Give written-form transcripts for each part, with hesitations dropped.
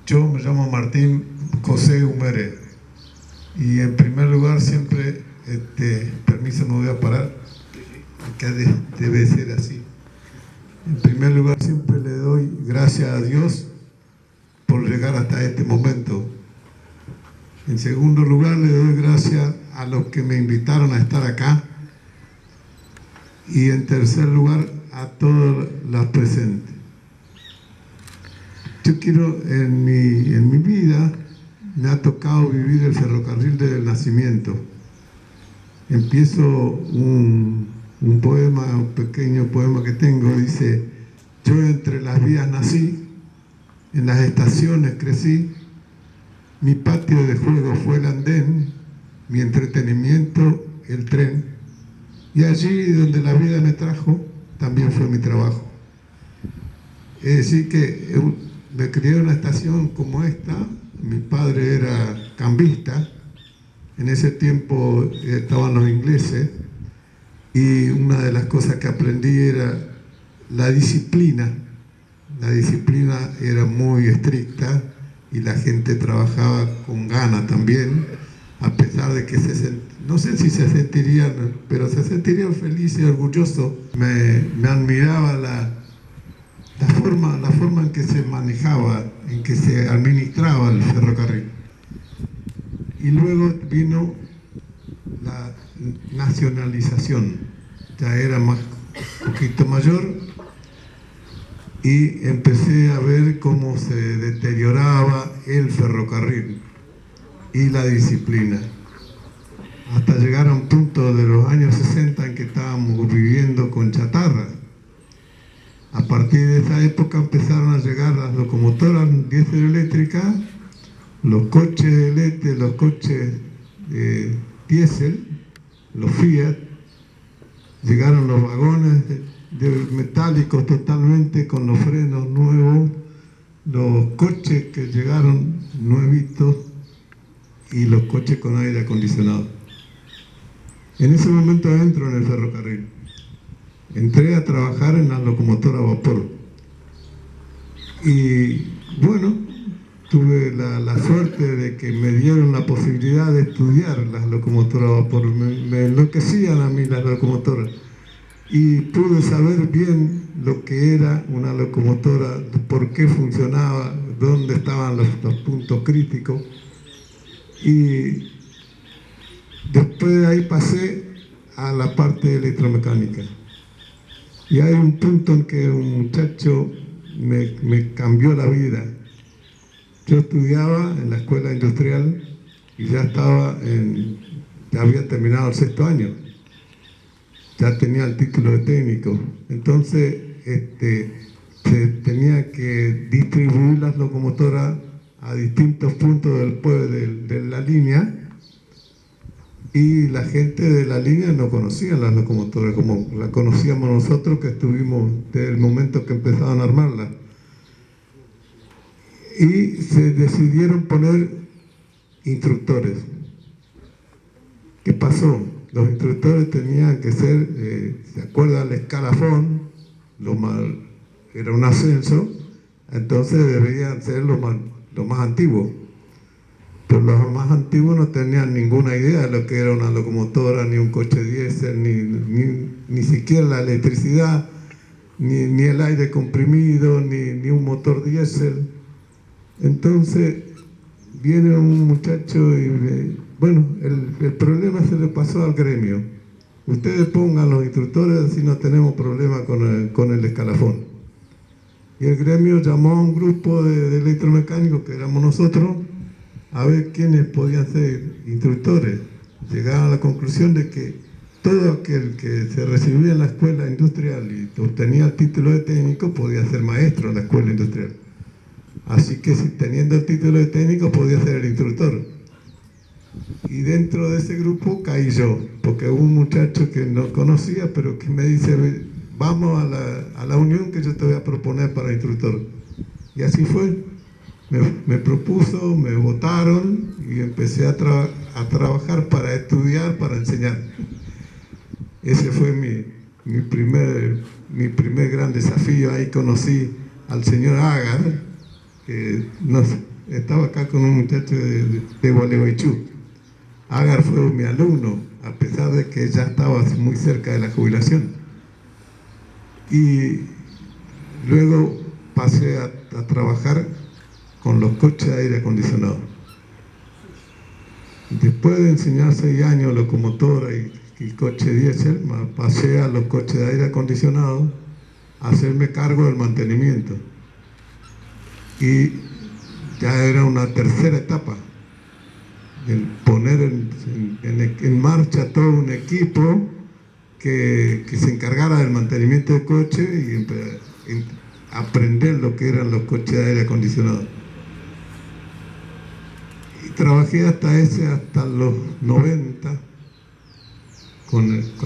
Yo me llamo Martín José Humere y en primer lugar siempre, permiso, me voy a parar, acá debe ser así. En primer lugar siempre le doy gracias a Dios por llegar hasta este momento. En segundo lugar le doy gracias a los que me invitaron a estar acá. Y en tercer lugar a todas las presentes. Yo quiero, en mi vida, me ha tocado vivir el ferrocarril del nacimiento. Empiezo un poema, un pequeño poema que tengo, dice: yo entre las vías nací, en las estaciones crecí, mi patio de juego fue el andén, mi entretenimiento el tren, y allí donde la vida me trajo, también fue mi trabajo. Es decir que me crié en una estación como esta. Mi padre era cambista, en ese tiempo estaban los ingleses, y una de las cosas que aprendí era la disciplina. La disciplina era muy estricta y la gente trabajaba con ganas también, a pesar de que no sé si se sentirían, pero se sentirían felices y orgullosos. Me admiraba la forma en que se manejaba, en que se administraba el ferrocarril. Y luego vino la nacionalización, ya era un poquito mayor, y empecé a ver cómo se deterioraba el ferrocarril y la disciplina, hasta llegar a un punto de los años 60 en que estábamos viviendo con chatarra. A partir de esa época empezaron a llegar las locomotoras diésel eléctricas, los coches diésel, los Fiat, llegaron los vagones metálicos totalmente con los frenos nuevos, los coches que llegaron nuevitos y los coches con aire acondicionado. En ese momento entro en el ferrocarril. Entré a trabajar en la locomotora a vapor. Y bueno, tuve la suerte de que me dieron la posibilidad de estudiar las locomotoras a vapor. Me enloquecían a mí las locomotoras. Y pude saber bien lo que era una locomotora, por qué funcionaba, dónde estaban los puntos críticos. Y después de ahí pasé a la parte de electromecánica. Y hay un punto en que un muchacho me cambió la vida. Yo estudiaba en la escuela industrial y ya había terminado el 6º año. Ya tenía el título de técnico. Entonces se tenía que distribuir las locomotoras a distintos puntos de la línea, y la gente de la línea no conocía las locomotoras como las conocíamos nosotros, que estuvimos desde el momento que empezaban a armarlas. Y se decidieron poner instructores. ¿Qué pasó? Los instructores tenían que ser, ¿se acuerdan? El escalafón, era un ascenso, entonces deberían ser los más antiguos. Pero los más antiguos no tenían ninguna idea de lo que era una locomotora, ni un coche diésel, ni siquiera la electricidad, ni el aire comprimido, ni un motor diésel. Entonces viene un muchacho y bueno, el problema se le pasó al gremio. Ustedes pongan los instructores, así no tenemos problema con el escalafón. Y el gremio llamó a un grupo de electromecánicos, que éramos nosotros, a ver quiénes podían ser instructores. Llegaron a la conclusión de que todo aquel que se recibía en la escuela industrial y obtenía el título de técnico podía ser maestro en la escuela industrial. Así que si teniendo el título de técnico podía ser el instructor. Y dentro de ese grupo caí yo, porque hubo un muchacho que no conocía, pero que me dice: vamos a la unión que yo te voy a proponer para instructor. Y así fue. Me propuso, me votaron y empecé a trabajar para estudiar, para enseñar. Ese fue mi primer gran desafío. Ahí conocí al señor Agar, que estaba acá con un muchacho de Gualeguaychú. Agar fue mi alumno, a pesar de que ya estaba muy cerca de la jubilación. Y luego pasé a trabajar con los coches de aire acondicionado. Después de enseñar 6 años locomotora y coche diésel, pasé a los coches de aire acondicionado a hacerme cargo del mantenimiento. Y ya era una tercera etapa, el poner en marcha todo un equipo que se encargara del mantenimiento del coche y aprender lo que eran los coches de aire acondicionado. Y trabajé hasta los 90,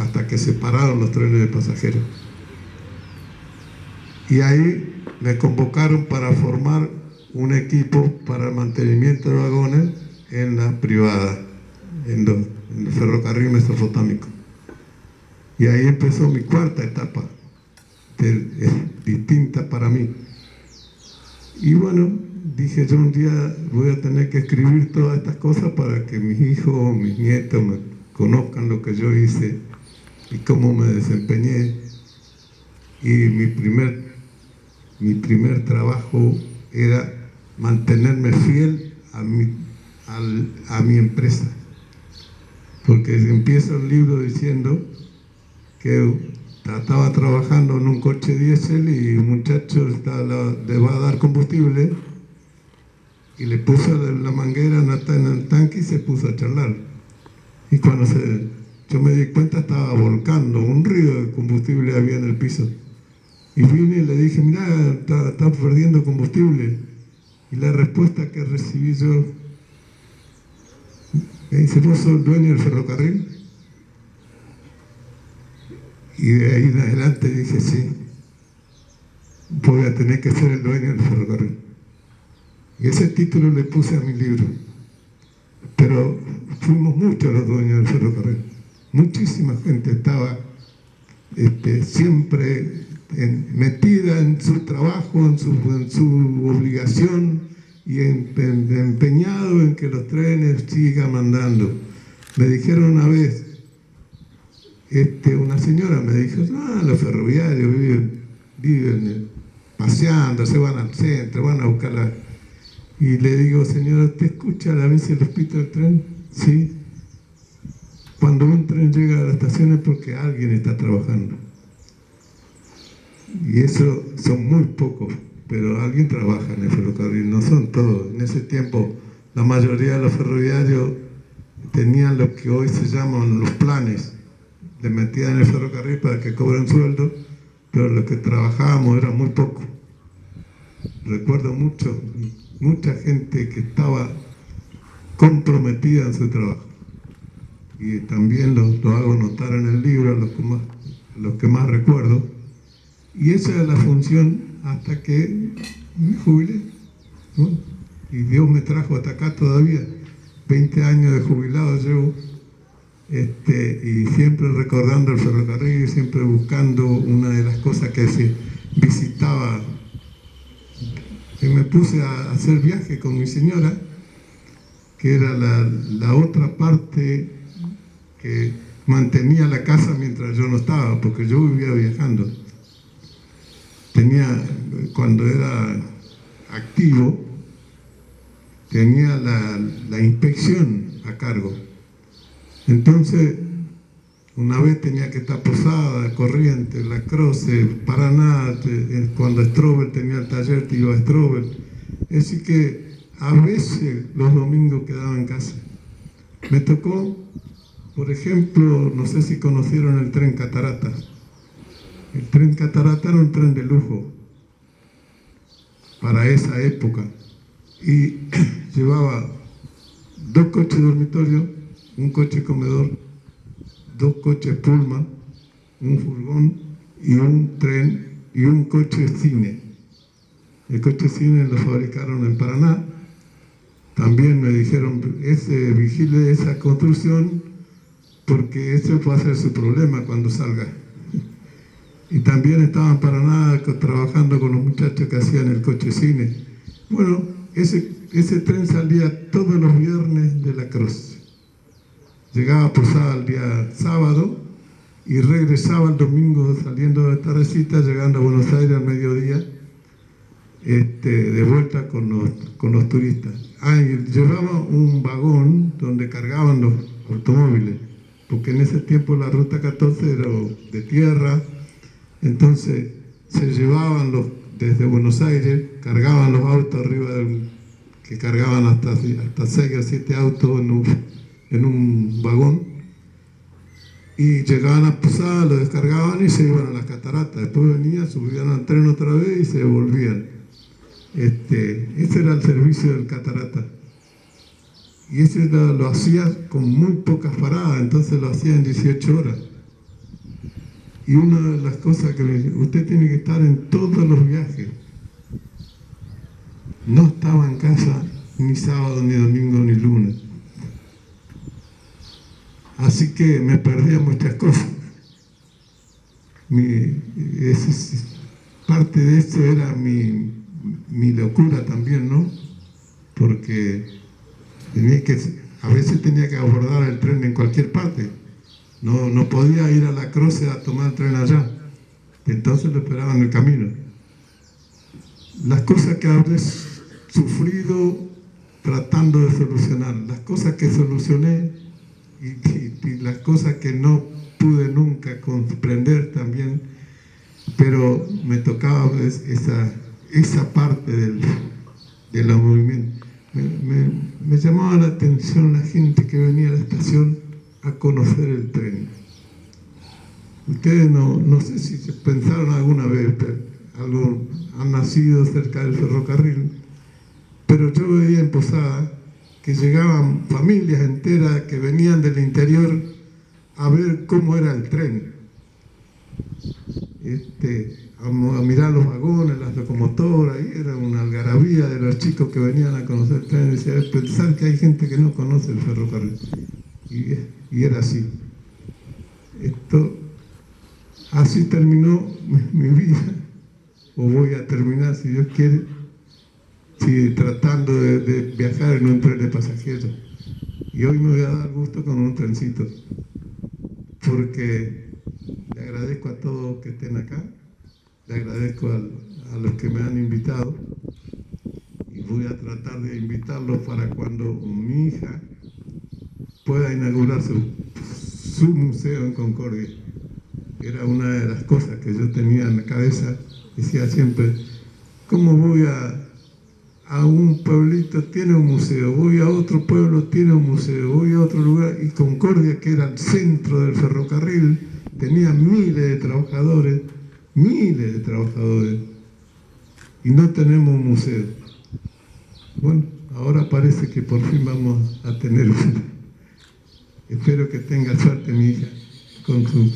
hasta que se pararon los trenes de pasajeros. Y ahí me convocaron para formar un equipo para el mantenimiento de vagones en la privada, en el ferrocarril mesopotámico. Y ahí empezó mi cuarta etapa, distinta para mí. Y bueno, dije, yo un día voy a tener que escribir todas estas cosas para que mis hijos, mis nietos me conozcan lo que yo hice y cómo me desempeñé. Y mi primer trabajo era mantenerme fiel a mi empresa. Porque empiezo el libro diciendo que estaba trabajando en un coche diésel y un muchacho le va a dar combustible y le puso la manguera en el tanque y se puso a charlar. Y cuando yo me di cuenta, estaba volcando, un río de combustible había en el piso. Y vine y le dije, mirá, está perdiendo combustible. Y la respuesta que recibí yo, me dice, ¿vos sos el dueño del ferrocarril? Y de ahí en adelante dije, sí, voy a tener que ser el dueño del ferrocarril. Y ese título le puse a mi libro. Pero fuimos muchos los dueños del ferrocarril. Muchísima gente estaba siempre metida en su trabajo, en su obligación y empeñado en que los trenes sigan andando. Me dijeron una vez, una señora me dijo, los ferroviarios viven paseando, se van al centro, van a buscar Y le digo, señora, ¿usted escucha a veces los pitos del tren? Sí. Cuando un tren llega a la estación es porque alguien está trabajando. Y eso son muy pocos, pero alguien trabaja en el ferrocarril, no son todos. En ese tiempo la mayoría de los ferroviarios tenían lo que hoy se llaman los planes. Le metían en el ferrocarril para que cobren sueldo, pero los que trabajábamos era muy poco. Recuerdo mucha gente que estaba comprometida en su trabajo. Y también lo hago notar en el libro, los que más recuerdo. Y esa era la función hasta que me jubilé, ¿no? Y Dios me trajo hasta acá todavía. 20 años de jubilado llevo, y siempre recordando el ferrocarril, siempre buscando una de las cosas que se visitaba. Y me puse a hacer viaje con mi señora, que era la otra parte que mantenía la casa mientras yo no estaba, porque yo vivía viajando. Cuando era activo, tenía la inspección a cargo. Entonces, una vez tenía que estar Posada, Corrientes, La Croce, Paraná, cuando Strobel tenía el taller, te iba a Strobel. Es decir que a veces los domingos quedaba en casa. Me tocó, por ejemplo, no sé si conocieron el tren Catarata. El tren Catarata era un tren de lujo para esa época y llevaba 2 coches dormitorio, un coche comedor, 2 coches Pullman, un furgón y un tren y un coche cine. El coche cine lo fabricaron en Paraná. También me dijeron, vigile esa construcción porque ese va a ser su problema cuando salga. Y también estaban para nada trabajando con los muchachos que hacían el coche cine. Bueno, ese ese tren salía todos los viernes de La Cruz. Llegaba a Posada el día sábado y regresaba el domingo saliendo de tardecita, llegando a Buenos Aires al mediodía, de vuelta con los turistas. Y llevaba un vagón donde cargaban los automóviles, porque en ese tiempo la ruta 14 era de tierra, entonces se llevaban desde Buenos Aires, cargaban los autos arriba que cargaban hasta 6 o 7 autos en un vagón, y llegaban a Posada, lo descargaban y se iban a las cataratas. Después venían, subían al tren otra vez y se volvían. Ese era el servicio del catarata. Y ese lo hacía con muy pocas paradas, entonces lo hacía en 18 horas. Y una de las cosas que usted tiene que estar en todos los viajes. No estaba en casa ni sábado, ni domingo, ni lunes. Así que me perdía muchas cosas. Parte de eso era mi locura también, ¿no? Porque a veces tenía que abordar el tren en cualquier parte. No podía ir a La Cruz a tomar el tren allá. Entonces lo esperaba en el camino. Las cosas que habré sufrido tratando de solucionar, las cosas que solucioné y las cosas que no pude nunca comprender también, pero me tocaba esa parte de los movimientos. Me llamaba la atención la gente que venía a la estación a conocer el tren. Ustedes no sé si se pensaron alguna vez, pero han nacido cerca del ferrocarril, pero yo veía en Posada que llegaban familias enteras que venían del interior a ver cómo era el tren, a mirar los vagones, las locomotoras, y era una algarabía de los chicos que venían a conocer el tren. Y decía, pensar que hay gente que no conoce el ferrocarril. Y era así. Así terminó mi vida, o voy a terminar, si Dios quiere, tratando de viajar en un tren de pasajeros. Y hoy me voy a dar gusto con un trencito, porque le agradezco a todos que estén acá, le agradezco a los que me han invitado, y voy a tratar de invitarlos para cuando mi hija pueda inaugurar su museo en Concordia. Era una de las cosas que yo tenía en la cabeza. Decía siempre, ¿cómo voy a un pueblito? Tiene un museo. Voy a otro pueblo, tiene un museo. Voy a otro lugar. Y Concordia, que era el centro del ferrocarril, tenía miles de trabajadores. Y no tenemos un museo. Bueno, ahora parece que por fin vamos a tener uno. Espero que tenga suerte mi hija con su